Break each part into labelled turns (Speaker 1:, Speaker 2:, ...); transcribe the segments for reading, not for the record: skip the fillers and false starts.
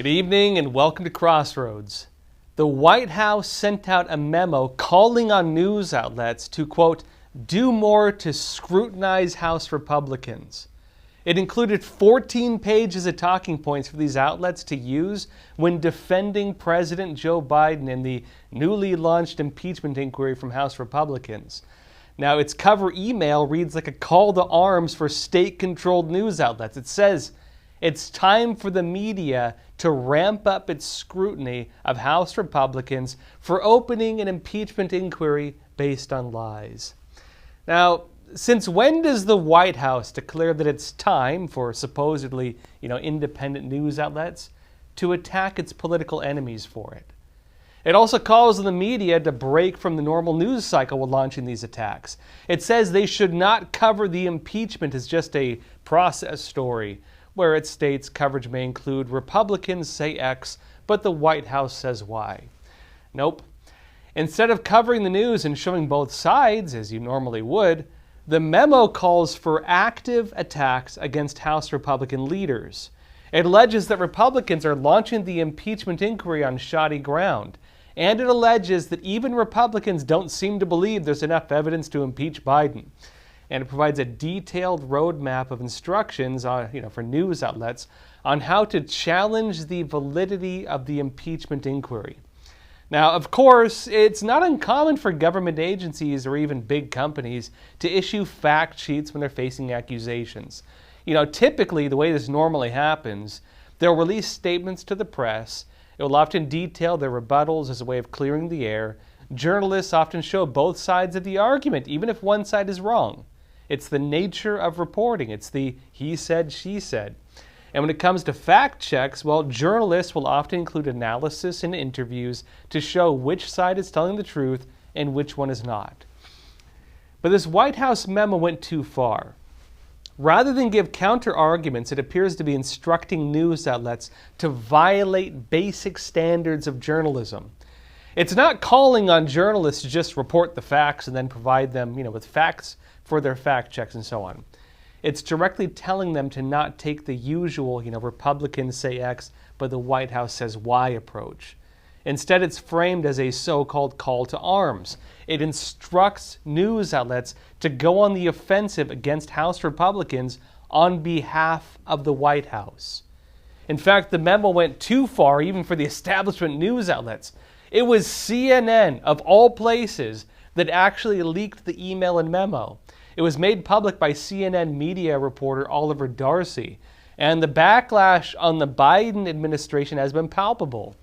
Speaker 1: Good evening and welcome to Crossroads. The White House sent out a memo calling on news outlets to, quote, do more to scrutinize House Republicans. It included 14 pages of talking points for these outlets to use when defending President Joe Biden in the newly launched impeachment inquiry from House Republicans. Now, its cover email reads like a call to arms for state-controlled news outlets. It says, it's time for the media to ramp up its scrutiny of House Republicans for opening an impeachment inquiry based on lies. Now, since when does the White House declare that it's time for supposedly, independent news outlets to attack its political enemies for it? It also calls on the media to break from the normal news cycle while launching these attacks. It says they should not cover the impeachment as just a process story, where it states coverage may include Republicans say X, but the White House says Y. Nope. Instead of covering the news and showing both sides, as you normally would, the memo calls for active attacks against House Republican leaders. It alleges that Republicans are launching the impeachment inquiry on shoddy ground, and it alleges that even Republicans don't seem to believe there's enough evidence to impeach Biden. And it provides a detailed roadmap of instructions for news outlets on how to challenge the validity of the impeachment inquiry. Now, of course, it's not uncommon for government agencies or even big companies to issue fact sheets when they're facing accusations. Typically, the way this normally happens, they'll release statements to the press. It will often detail their rebuttals as a way of clearing the air. Journalists often show both sides of the argument, even if one side is wrong. It's the nature of reporting. It's the he said, she said. And when it comes to fact checks, well, journalists will often include analysis in interviews to show which side is telling the truth and which one is not. But this White House memo went too far. Rather than give counter-arguments, it appears to be instructing news outlets to violate basic standards of journalism. It's not calling on journalists to just report the facts and then provide them, with facts for their fact checks and so on. It's directly telling them to not take the usual, Republicans say X, but the White House says Y approach. Instead, it's framed as a so-called call to arms. It instructs news outlets to go on the offensive against House Republicans on behalf of the White House. In fact, the memo went too far even for the establishment news outlets. It was CNN, of all places, that actually leaked the email and memo. It was made public by CNN media reporter Oliver Darcy, and the backlash on the Biden administration has been palpable.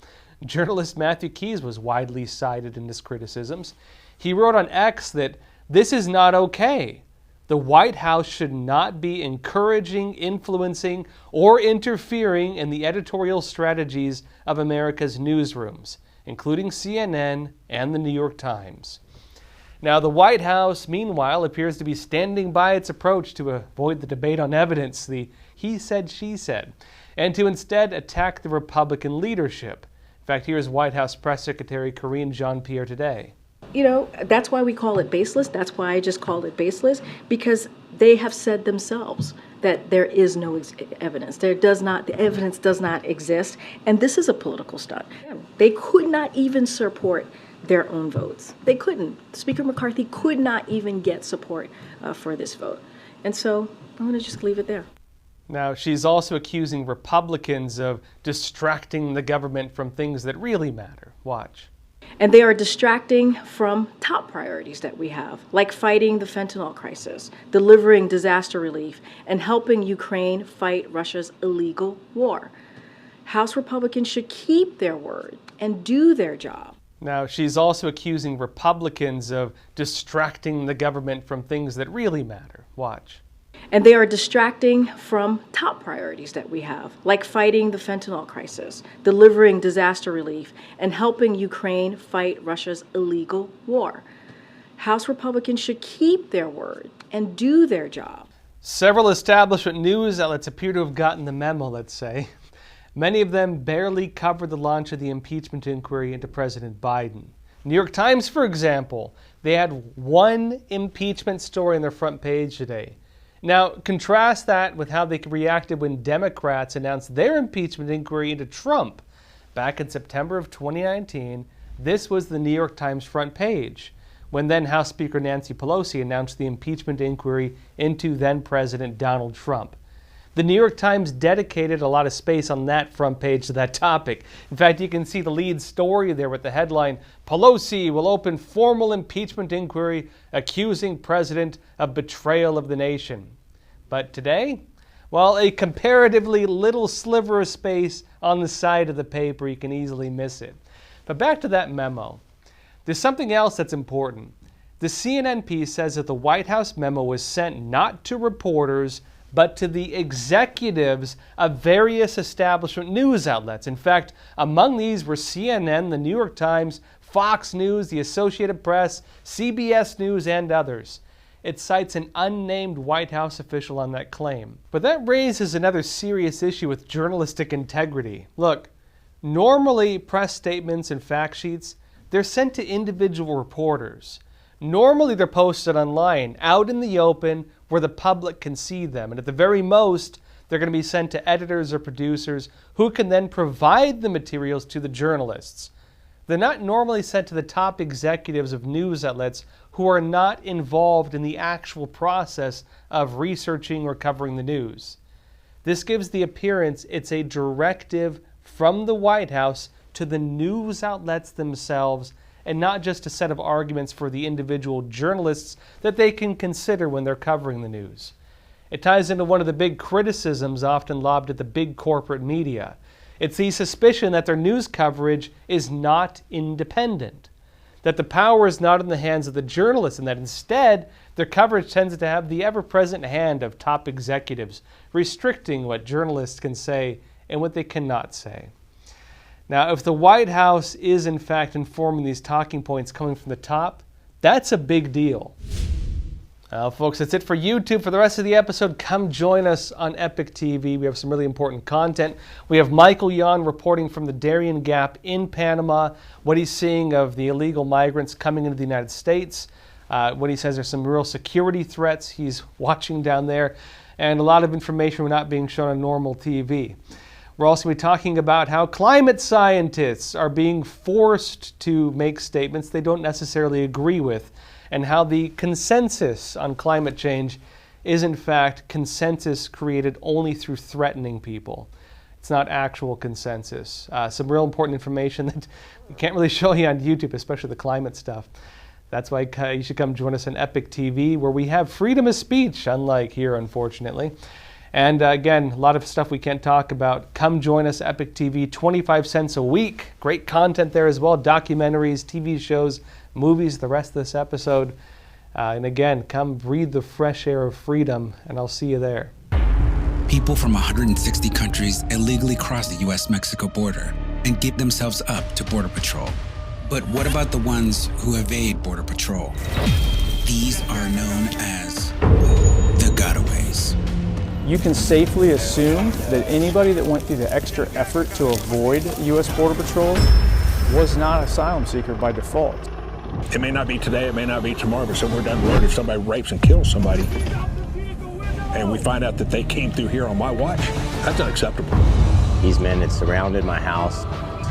Speaker 1: Journalist Matthew Keyes was widely cited in his criticisms. He wrote on X that this is not okay. The White House should not be encouraging, influencing, or interfering in the editorial strategies of America's newsrooms, including CNN and the New York Times. Now, the White House, meanwhile, appears to be standing by its approach to avoid the debate on evidence, the he said, she said, and to instead attack the Republican leadership. In fact, here's White House Press Secretary Karine Jean-Pierre today.
Speaker 2: That's why we call it baseless. That's why I just called it baseless, because they have said themselves that there is no evidence. The evidence does not exist, and this is a political stunt. They could not even support their own votes. They couldn't. Speaker McCarthy could not even get support for this vote. And so I'm going to just leave it there.
Speaker 1: Now, she's also accusing Republicans of distracting the government from things that really matter. Watch.
Speaker 2: And they are distracting from top priorities that we have, like fighting the fentanyl crisis, delivering disaster relief, and helping Ukraine fight Russia's illegal war. House Republicans should keep their word and do their job.
Speaker 1: Now, she's also accusing Republicans of distracting the government from things that really matter. Watch.
Speaker 2: And they are distracting from top priorities that we have, like fighting the fentanyl crisis, delivering disaster relief, and helping Ukraine fight Russia's illegal war. House Republicans should keep their word and do their job.
Speaker 1: Several establishment news outlets appear to have gotten the memo, let's say. Many of them barely covered the launch of the impeachment inquiry into President Biden. New York Times, for example, they had one impeachment story on their front page today. Now, contrast that with how they reacted when Democrats announced their impeachment inquiry into Trump. Back in September of 2019, this was the New York Times front page, when then House Speaker Nancy Pelosi announced the impeachment inquiry into then-President Donald Trump. The New York Times dedicated a lot of space on that front page to that topic. In fact, you can see the lead story there with the headline, "Pelosi will open formal impeachment inquiry accusing president of betrayal of the nation." But today, well, a comparatively little sliver of space on the side of the paper, you can easily miss it. But back to that memo. There's something else that's important. The CNN piece says that the White House memo was sent not to reporters, but to the executives of various establishment news outlets. In fact, among these were CNN, the New York Times, Fox News, the Associated Press, CBS News, and others. It cites an unnamed White House official on that claim. But that raises another serious issue with journalistic integrity. Look, normally press statements and fact sheets, they're sent to individual reporters. Normally they're posted online, out in the open, where the public can see them. And at the very most, they're going to be sent to editors or producers who can then provide the materials to the journalists. They're not normally sent to the top executives of news outlets who are not involved in the actual process of researching or covering the news. This gives the appearance it's a directive from the White House to the news outlets themselves, and not just a set of arguments for the individual journalists that they can consider when they're covering the news. It ties into one of the big criticisms often lobbed at the big corporate media. It's the suspicion that their news coverage is not independent, that the power is not in the hands of the journalists, and that instead their coverage tends to have the ever-present hand of top executives, restricting what journalists can say and what they cannot say. Now, if the White House is in fact informing these talking points coming from the top, that's a big deal. Well, folks, that's it for YouTube. For the rest of the episode, come join us on Epoch TV. We have some really important content. We have Michael Yon reporting from the Darien Gap in Panama, what he's seeing of the illegal migrants coming into the United States, what he says are some real security threats he's watching down there, and a lot of information we're not being shown on normal TV. We're also going to be talking about how climate scientists are being forced to make statements they don't necessarily agree with, and how the consensus on climate change is in fact consensus created only through threatening people. It's not actual consensus. Some real important information that we can't really show you on YouTube, especially the climate stuff. That's why you should come join us on Epoch TV, where we have freedom of speech, unlike here, unfortunately. And again, a lot of stuff we can't talk about. Come join us, Epoch TV, 25 cents a week. Great content there as well, documentaries, TV shows, movies, the rest of this episode. And again, come breathe the fresh air of freedom, and I'll see you there.
Speaker 3: People from 160 countries illegally cross the U.S.-Mexico border and give themselves up to Border Patrol. But what about the ones who evade Border Patrol? These are known as the gotaways.
Speaker 4: You can safely assume that anybody that went through the extra effort to avoid U.S. Border Patrol was not an asylum seeker by default.
Speaker 5: It may not be today, it may not be tomorrow, but somewhere down the road, if somebody rapes and kills somebody, and we find out that they came through here on my watch, that's unacceptable.
Speaker 6: These men had surrounded my house.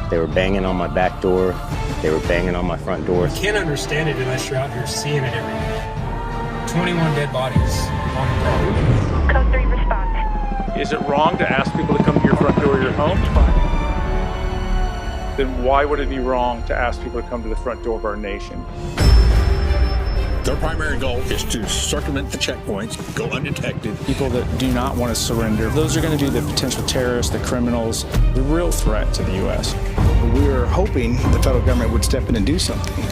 Speaker 6: They were banging on my back door. They were banging on my front door.
Speaker 7: You can't understand it unless you're out here seeing it every day. 21 dead bodies on the property.
Speaker 8: Code 3 response.
Speaker 9: Is it wrong to ask people to come to your front door of your home? Then why would it be wrong to ask people to come to the front door of our nation?
Speaker 5: Their primary goal is to circumvent the checkpoints, go undetected.
Speaker 4: People that do not want to surrender, those are going to be the potential terrorists, the criminals, the real threat to the U.S.
Speaker 10: We were hoping the federal government would step in and do something,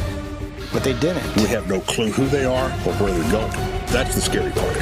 Speaker 10: but they didn't.
Speaker 5: We have no clue who they are or where they're going. That's the scary part.